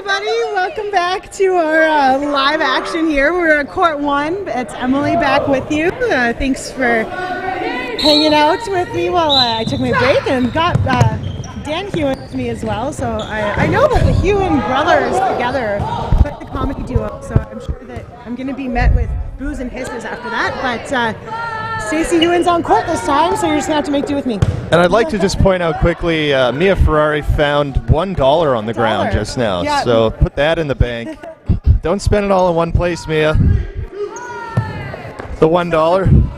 everybody, welcome back to our live action here. We're at Court 1. It's Emily back with you. Thanks for hanging out with me while I took my break, and got Dan Hewen with me as well. So I know that the Hewen brothers together put the comedy duo, so I'm sure that I'm going to be met with boos and hisses after that. But Stacey Hewen's on court this time, so you're just going to have to make do with me. And I'd like to just point out quickly, Mia Ferrari found $1 on the ground just now, so put that in the bank. Don't spend it all in one place, Mia. The $1.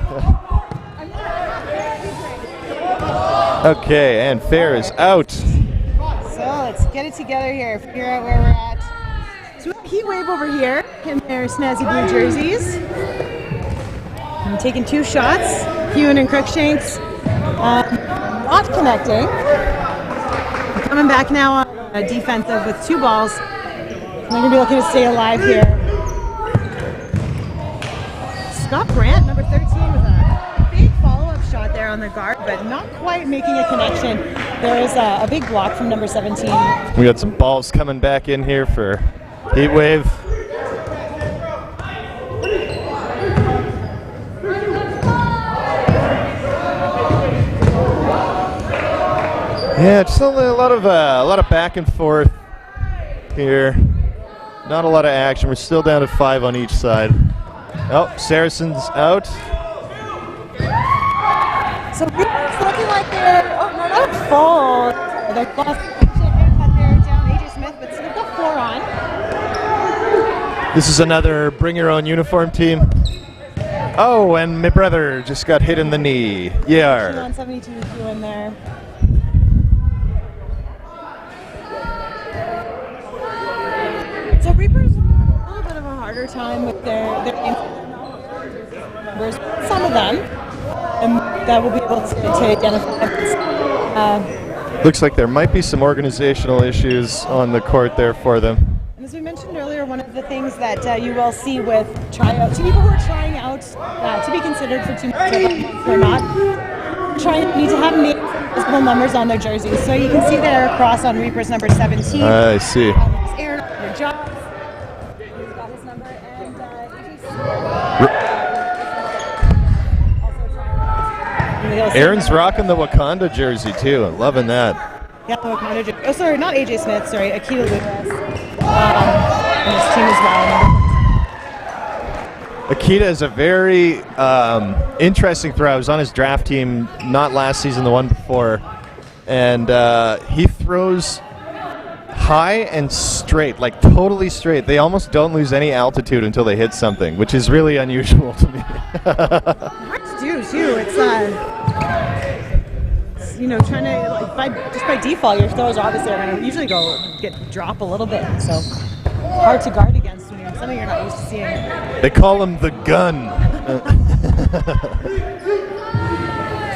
Okay, and fair is out. So let's get it together here, figure out where we're at. So we have Heatwave over here in their snazzy blue jerseys. I'm taking 2 shots. Hewen and Crookshanks not connecting. I'm coming back now on defensive with 2 balls. I'm going to be looking to stay alive here. Scott Brandt, number 13, with a big follow-up shot there on the guard, but not quite making a connection. There is a big block from number 17. We got some balls coming back in here for Heatwave. Yeah, just a lot of back and forth here. Not a lot of action. We're still down to 5 on each side. Oh, Saracen's out. So it's looking like they're not full. They're lost. They're down AJ Smith, but they've got 4 on. This is another bring your own uniform team. Oh, and my brother just got hit in the knee. Yeah. On 72 in there. So Reaper's a little bit of a harder time with their numbers. Some of them, and that will be able to identify. Looks like there might be some organizational issues on the court there for them. And as we mentioned earlier, one of the things that you will see with tryouts, people who are trying out to be considered for Team Manitoba or not, need to have visible numbers on their jerseys. So you can see there across on Reaper's number 17. I see. Aaron Jones, he's got his number, and Aaron's rocking the Wakanda jersey too. I'm loving that. Yeah, the Wakanda jersey. Oh, sorry, not AJ Smith. Sorry, Akita Lucas. And his team as well. Akita is a very interesting thrower. I was on his draft team, not last season, the one before, and he throws high and straight, like totally straight. They almost don't lose any altitude until they hit something, which is really unusual to me. Hard to do too. It's trying to by default, your throws obviously are going to usually drop a little bit, so hard to guard against when you're something you're not used to seeing. They call him the gun.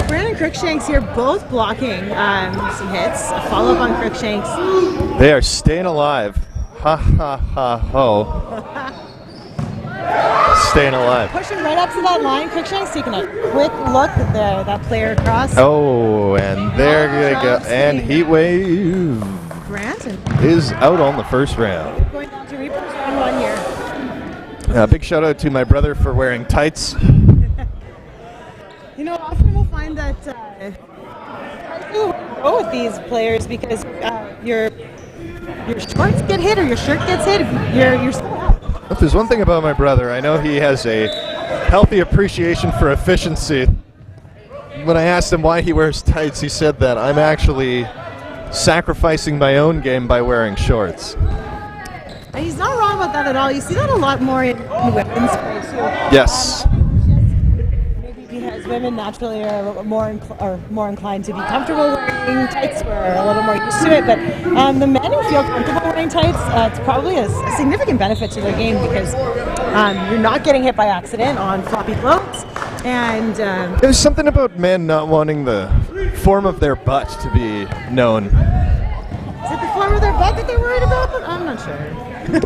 Brandon Crookshanks here, both blocking some hits. A follow-up on Crookshanks. They are staying alive. Ha ha ha ho. Staying alive. Pushing right up to that line. Crookshanks taking a quick look at that player across. Oh, and there they go. And Heatwave is out on the first round. Going down to Reaper's round 1 here. Big shout out to my brother for wearing tights. Often we'll find that you go with these players because your shorts get hit or your shirt gets hit. You're still out. If there's one thing about my brother, I know he has a healthy appreciation for efficiency. When I asked him why he wears tights, he said that I'm actually sacrificing my own game by wearing shorts. And he's not wrong about that at all. You see that a lot more in women's play too. Yes. Maybe because women naturally are more inclined to be comfortable wearing tights. We're a little more used to it. But the men who feel comfortable wearing tights, it's probably a significant benefit to their game because you're not getting hit by accident on floppy floats. And there's something about men not wanting the form of their butt to be known. Is it the form of their butt that they're worried about? I'm not sure. 5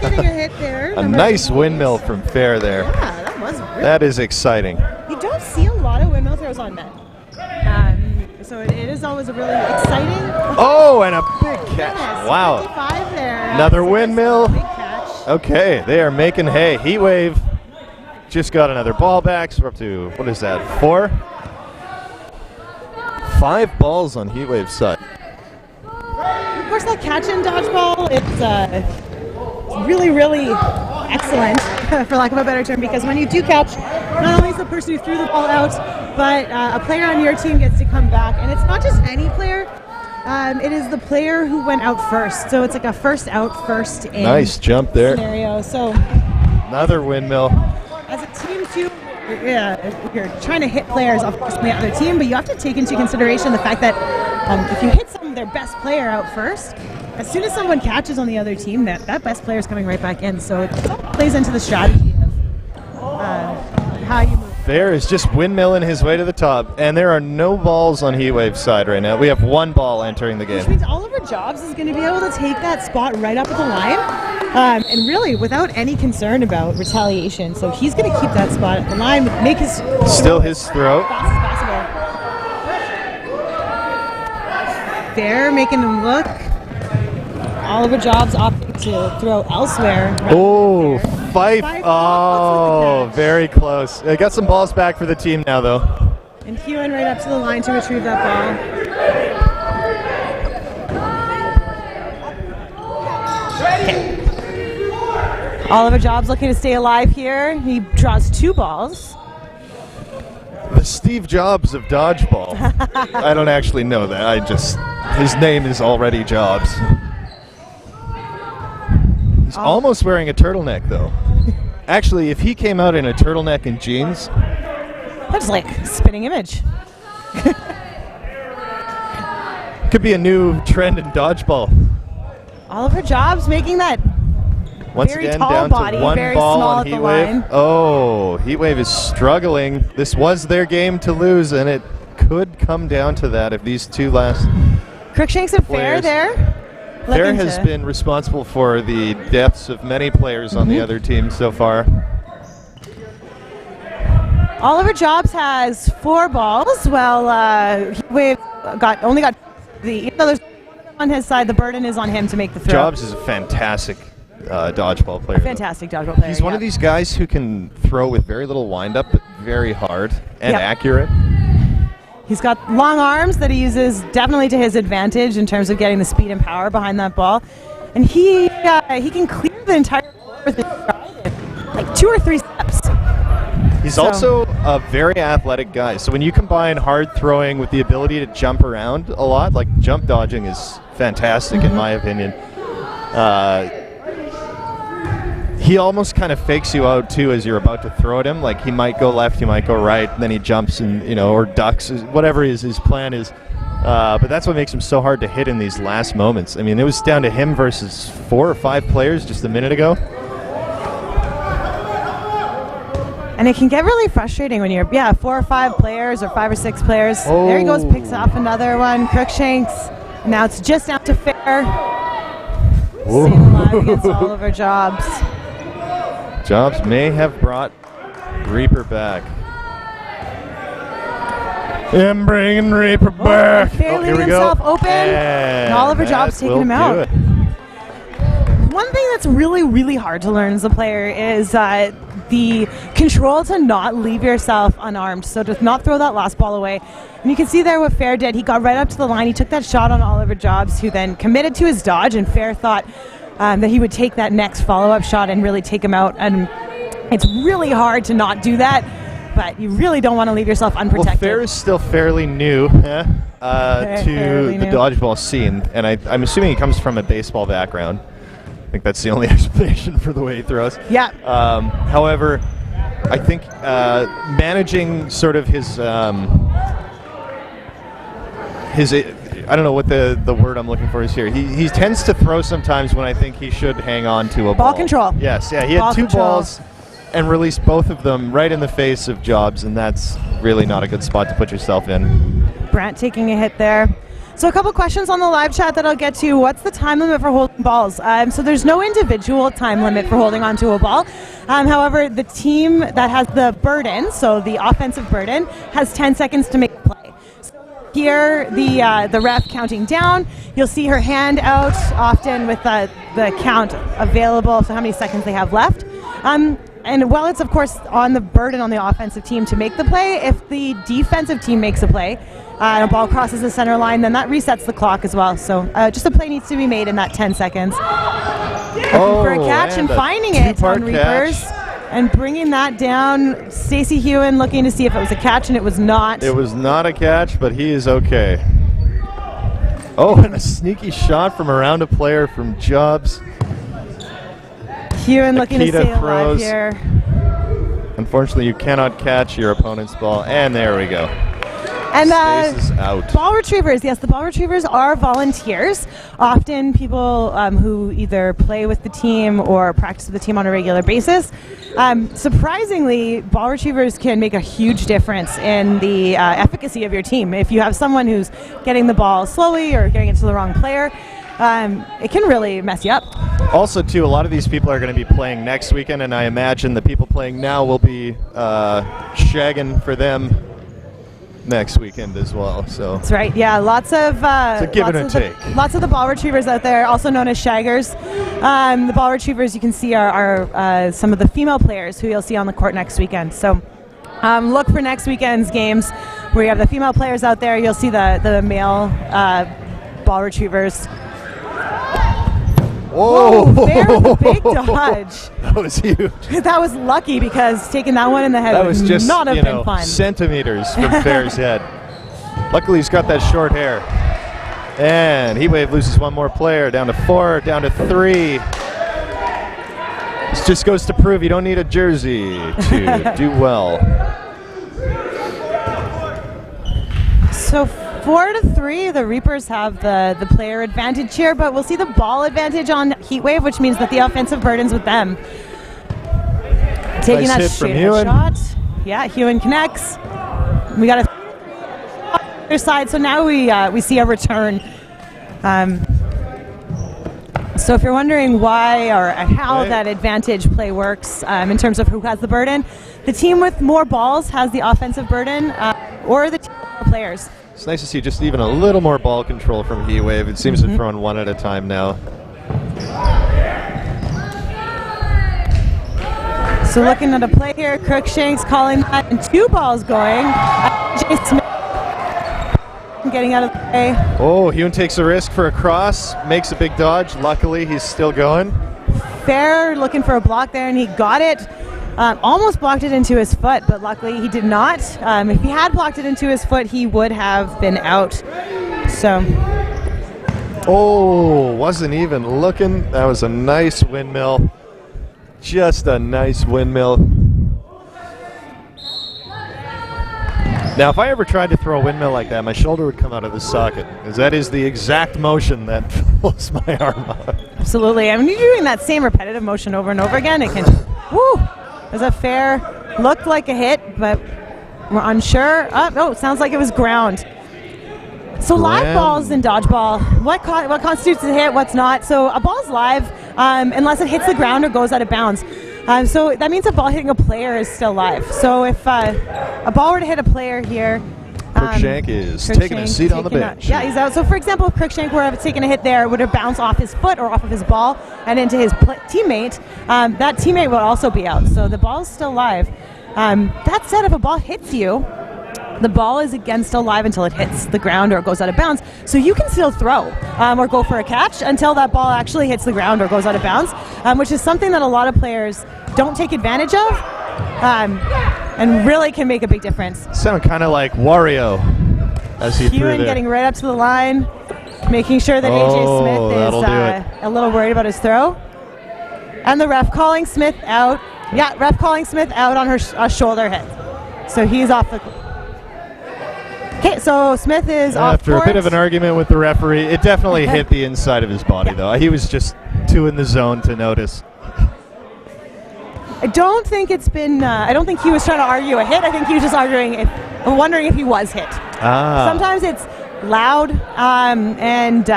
getting a hit there. A nice windmill from fair there. Yeah, that was really. That is exciting. You don't see a lot of windmill throws on men. So it is always a really exciting. Oh, and a big catch. Wow. Another windmill. Big catch. Okay, they are making hay. Heatwave just got another ball back. So we're up to, what is that, 4? 5 balls on Heatwave's side. Of course, that catch in dodgeball, it's really, really excellent, for lack of a better term, because when you do catch, not only is the person who threw the ball out, but a player on your team gets to come back. And it's not just any player, it is the player who went out first. So it's like a first out, first in Nice jump there. scenario. So Another windmill. as a team, too, you're trying to hit players off the other team, but you have to take into consideration the fact that if you hit their best player out first, as soon as someone catches on the other team, that best player is coming right back in. So it plays into the strategy of how you move. Fair is just windmilling his way to the top, and there are no balls on Heatwave's side right now. We have 1 ball entering the Which game. means Oliver Jobs is going to be able to take that spot right up at the line, and really without any concern about retaliation. So he's going to keep that spot at the line, make his Still his throw. fast as possible. Fair, making him look. Oliver Jobs opting to throw elsewhere. Oh, Fife. Fife. Oh, What's with the catch? very close. I got some balls back for the team now, though. And Hewen right up to the line to retrieve that ball. Okay. Oliver Jobs looking to stay alive here. He draws 2 balls. The Steve Jobs of dodgeball. I don't actually know that. His name is already Jobs. He's almost wearing a turtleneck, though. Actually, if he came out in a turtleneck and jeans, That's like spitting image. could be a new trend in dodgeball. Oliver Jobs making that Once very again, tall down body, to 1 very ball small on at the Heatwave. line. Oh, Heatwave is struggling. This was their game to lose, and it could come down to that if these 2 last. Crookshanks and Fair Players. there. Fair Looking has to- been responsible for the deaths of many players on the other team so far. Oliver Jobs has 4 balls. Well, Heatwave only got even though there's on his side, the burden is on him to make the throw. Jobs is a fantastic dodgeball player. Fantastic dodgeball player. He's one of these guys who can throw with very little wind-up, but very hard and accurate. He's got long arms that he uses definitely to his advantage in terms of getting the speed and power behind that ball. And he can clear the entire floor with his stride in like 2 or 3 steps. He's also a very athletic guy. So when you combine hard throwing with the ability to jump around a lot, like jump dodging is fantastic in my opinion. He almost kind of fakes you out too as you're about to throw at him. Like he might go left, he might go right, and then he jumps and or ducks, whatever his plan is. But that's what makes him so hard to hit in these last moments. I mean, it was down to him versus 4 or 5 players just a minute ago. And it can get really frustrating when you're 4 or 5 players or 5 or 6 players. Oh. There he goes, picks off another one. Crookshanks. Now it's just down to Fair. Staying alive against Oliver Jobs. Jobs may have brought Reaper back. I'm bringing Reaper back. Fair Here we leaving go. himself open. And Oliver Jobs that taking him will out. do it. One thing that's really, really hard to learn as a player is the control to not leave yourself unarmed. So to not throw that last ball away. And you can see there what Fair did. He got right up to the line. He took that shot on Oliver Jobs, who then committed to his dodge. And Fair thought that he would take that next follow-up shot and really take him out. And it's really hard to not do that. But you really don't want to leave yourself unprotected. Well, Fair is still fairly new to fairly the new. dodgeball scene. And I'm assuming he comes from a baseball background. I think that's the only explanation for the way he throws. Yeah. However, I think managing sort of his I don't know what the word I'm looking for is here. He tends to throw sometimes when I think he should hang on to a ball. Ball control. Yes, yeah. He Ball had 2 control. balls and released both of them right in the face of Jobs, and that's really not a good spot to put yourself in. Brant taking a hit there. So a couple questions on the live chat that I'll get to. What's the time limit for holding balls? So there's no individual time limit for holding onto a ball. However, the team that has the burden, so the offensive burden, has 10 seconds to make a play. So hear the ref counting down. You'll see her hand out, often with the count available, so how many seconds they have left. And while it's, of course, on the burden on the offensive team to make the play, if the defensive team makes a play and a ball crosses the center line, then that resets the clock as well. So just a play needs to be made in that 10 seconds. Looking for a catch and finding it on Reapers. And bringing that down, Stacey Hewen looking to see if it was a catch, and it was not. It was not a catch, but he is okay. Oh, and a sneaky shot from around a player from Jobs. Hewen looking to stay alive here. Unfortunately, you cannot catch your opponent's ball, and there we go. And Stace is out. Ball retrievers, yes, the ball retrievers are volunteers. Often people who either play with the team or practice with the team on a regular basis. Surprisingly, ball retrievers can make a huge difference in the efficacy of your team. If you have someone who's getting the ball slowly or getting it to the wrong player, it can really mess you up. Also, too, a lot of these people are going to be playing next weekend, and I imagine the people playing now will be shagging for them next weekend as well. So that's right. Yeah, lots of it's a give and a take. Lots of the ball retrievers out there, also known as shaggers. The ball retrievers you can see are some of the female players who you'll see on the court next weekend. So look for next weekend's games where you have the female players out there. You'll see the male ball retrievers. Whoa! Fair with a big dodge. That was huge. That was lucky because taking that one in the head would just, not have been fun. Centimeters from Fair's head. Luckily, he's got that short hair. And Heatwave loses one more player, down to 4, down to 3. This just goes to prove you don't need a jersey to do well. So 4-3, the Reapers have the player advantage here, but we'll see the ball advantage on Heatwave, which means that the offensive burden's with them. Taking nice that hit from Hewen. Shot. Yeah, Hewen connects. We got a other side, so now we see a return. So if you're wondering why or how that advantage play works in terms of who has the burden, the team with more balls has the offensive burden, or the team with more players. It's nice to see just even a little more ball control from Heatwave. It seems to have thrown one at a time now. So looking at a play here, Crookshanks calling that, and 2 balls going. Jay Smith getting out of the way. Oh, Hewen takes a risk for a cross, makes a big dodge. Luckily, he's still going. Fair looking for a block there, and he got it. Almost blocked it into his foot, but luckily he did not. If he had blocked it into his foot, he would have been out. So. Oh, wasn't even looking. That was a nice windmill. Just a nice windmill. Now, if I ever tried to throw a windmill like that, my shoulder would come out of the socket, because that is the exact motion that pulls my arm out. Absolutely. I mean, you're doing that same repetitive motion over and over again. It can, woo! It was a fair, looked like a hit, but we're unsure. Oh, it sounds like it was ground. So live balls in dodgeball, what constitutes a hit, what's not? So a ball's live unless it hits the ground or goes out of bounds. So that means a ball hitting a player is still live. So if a ball were to hit a player here, Crookshank is taking a seat on the bench. Yeah, he's out. So for example, if Crookshank were to have taken a hit there, it would have bounced off his foot or off of his ball and into his teammate. That teammate would also be out. So the ball is still live. That said, if a ball hits you, the ball is again still live until it hits the ground or it goes out of bounds. So you can still throw or go for a catch until that ball actually hits the ground or goes out of bounds, which is something that a lot of players don't take advantage of and really can make a big difference. Sound kind of like Wario as he threw there. Getting right up to the line, making sure that AJ Smith is a little worried about his throw. And the ref calling Smith out. Yeah, ref calling Smith out on her shoulder hit. So he's off the... Okay, so Smith is off After a bit of an argument with the referee, it definitely hit the inside of his body, though. He was just too in the zone to notice. I don't think it's been, I don't think he was trying to argue a hit. I think he was just wondering if he was hit. Sometimes it's loud and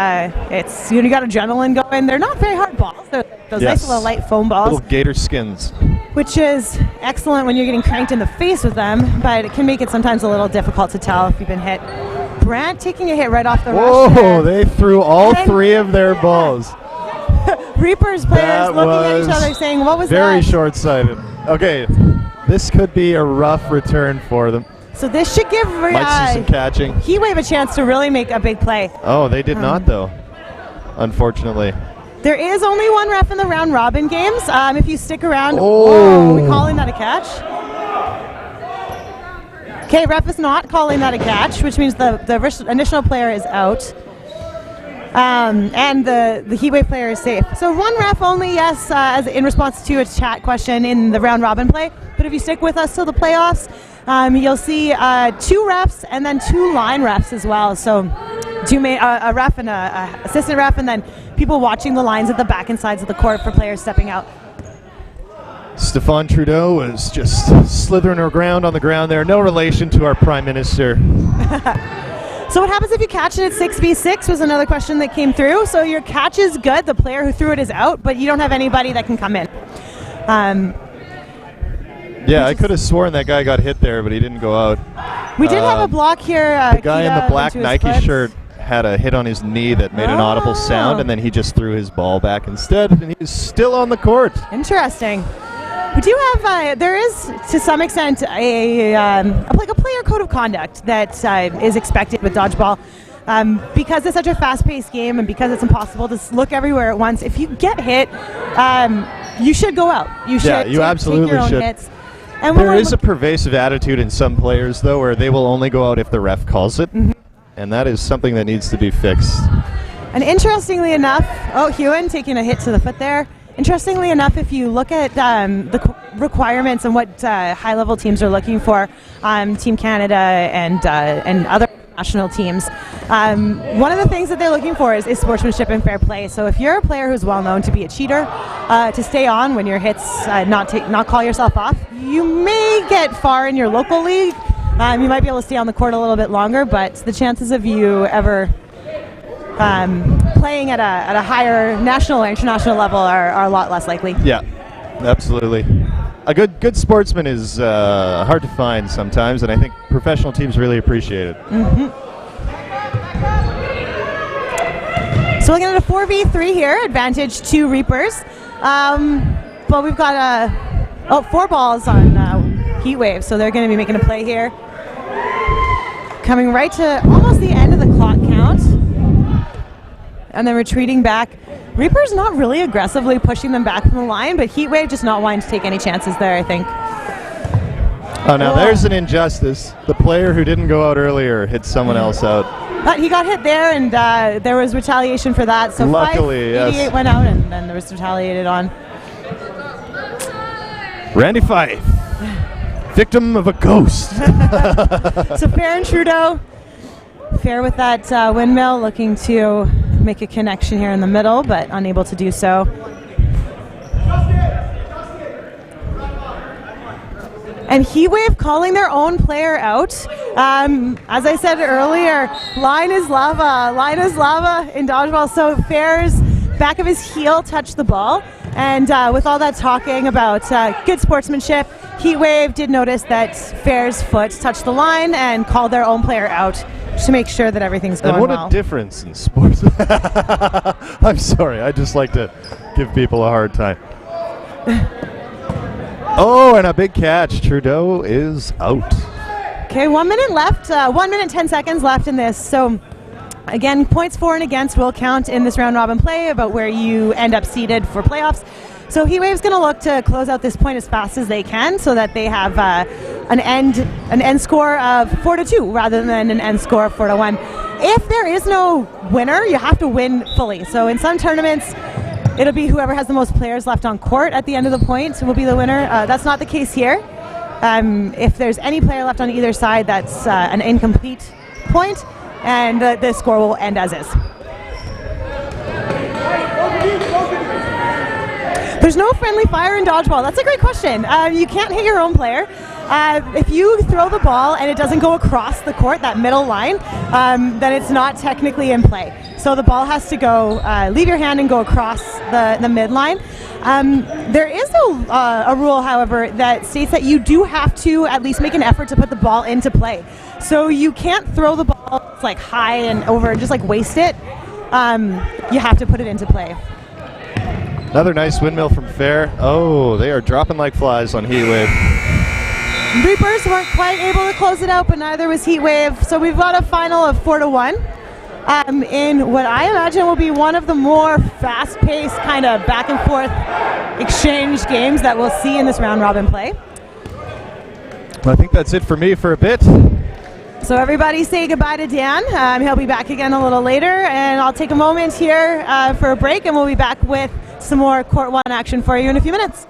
it's, you got adrenaline going. They're not very hard balls. They're those nice little light foam balls. Little gator skins. Which is excellent when you're getting cranked in the face with them, but it can make it sometimes a little difficult to tell if you've been hit Brant taking a hit right off the Whoa, rush there. they threw all And- 3 of their balls. Reapers players That looking at was each other saying, what was very that? short-sighted. Okay, this could be a rough return for them. So this should give Might see some catching. Heatwave a chance to really make a big play. Oh, they did not, though, unfortunately. There is only one ref in the round robin games. If you stick around, Oh. are we calling that a catch? Okay, ref is not calling that a catch, which means the initial player is out. And the Heatwave player is safe. So one ref only, yes, as in response to a chat question in the round robin play. But if you stick with us till the playoffs, you'll see 2 refs and then 2 line refs as well. So a ref and a assistant ref, and then people watching the lines at the back and sides of the court for players stepping out. Stefan Trudeau was just slithering around on the ground there. No relation to our Prime Minister. So what happens if you catch it at 6v6 was another question that came through. So your catch is good, the player who threw it is out, but you don't have anybody that can come in. Yeah, I could have sworn that guy got hit there, but he didn't go out. We did have a block here. The guy in the black Nike shirt had a hit on his knee that made an audible sound, and then he just threw his ball back instead, and he's still on the court. Interesting. We do have, there is to some extent like a player code of conduct that is expected with dodgeball. Because it's such a fast-paced game and because it's impossible to look everywhere at once, if you get hit, you should go out. You should Yeah, you absolutely take your own should. hits. And There is a pervasive attitude in some players, though, where they will only go out if the ref calls it, and that is something that needs to be fixed. And interestingly enough, Hewen taking a hit to the foot there. Interestingly enough, if you look at the requirements and what high-level teams are looking for, Team Canada and other national teams, one of the things that they're looking for is sportsmanship and fair play. So if you're a player who's well known to be a cheater, to stay on when your hits, not call yourself off, you may get far in your local league. You might be able to stay on the court a little bit longer, but the chances of you ever playing at a higher national or international level are a lot less likely. Yeah, absolutely. A good sportsman is hard to find sometimes, and I think professional teams really appreciate it. So looking at a 4v3 here, advantage to Reapers. But we've got 4 balls on Heatwave, so they're going to be making a play here. Coming right to almost the end of the clock count. And then retreating back. Reaper's not really aggressively pushing them back from the line, but Heatwave just not wanting to take any chances there, I think. Oh, now there's an injustice. The player who didn't go out earlier hit someone else out. But he got hit there, and there was retaliation for that. So Luckily, 588 went out, and then there was retaliated on. Randy Fife, victim of a ghost. So Fair and Trudeau. Fair with that windmill, looking to make a connection here in the middle, but unable to do so. And Heatwave calling their own player out. As I said earlier, line is lava in dodgeball. So Fair's back of his heel touched the ball. And with all that talking about good sportsmanship, Heatwave did notice that Fair's foot touched the line and called their own player out to make sure that everything's going well. And what a difference in sports. I'm sorry, I just like to give people a hard time. Oh, and a big catch. Trudeau is out. Okay, 1 minute left. 1 minute, 10 seconds left in this. So, again, points for and against will count in this round robin play about where you end up seeded for playoffs. So Heatwave's going to look to close out this point as fast as they can so that they have an end score of 4-2 rather than an end score of 4-1. If there is no winner, you have to win fully. So in some tournaments, it'll be whoever has the most players left on court at the end of the point will be the winner. That's not the case here. If there's any player left on either side, that's an incomplete point, and the score will end as is. There's no friendly fire in dodgeball. That's a great question. You can't hit your own player. If you throw the ball and it doesn't go across the court, that middle line, then it's not technically in play. So the ball has to go, leave your hand and go across the midline. There is a rule, however, that states that you do have to at least make an effort to put the ball into play. So you can't throw the ball it's like high and over and just like waste it, you have to put it into play. Another nice windmill from Fair. Oh, they are dropping like flies on Heatwave. Reapers weren't quite able to close it out, but neither was Heatwave. So we've got a final of 4-1 in what I imagine will be one of the more fast-paced kind of back and forth exchange games that we'll see in this round robin play. Well, I think that's it for me for a bit. So everybody say goodbye to Dan. He'll be back again a little later, and I'll take a moment here for a break, and we'll be back with some more Court 1 action for you in a few minutes.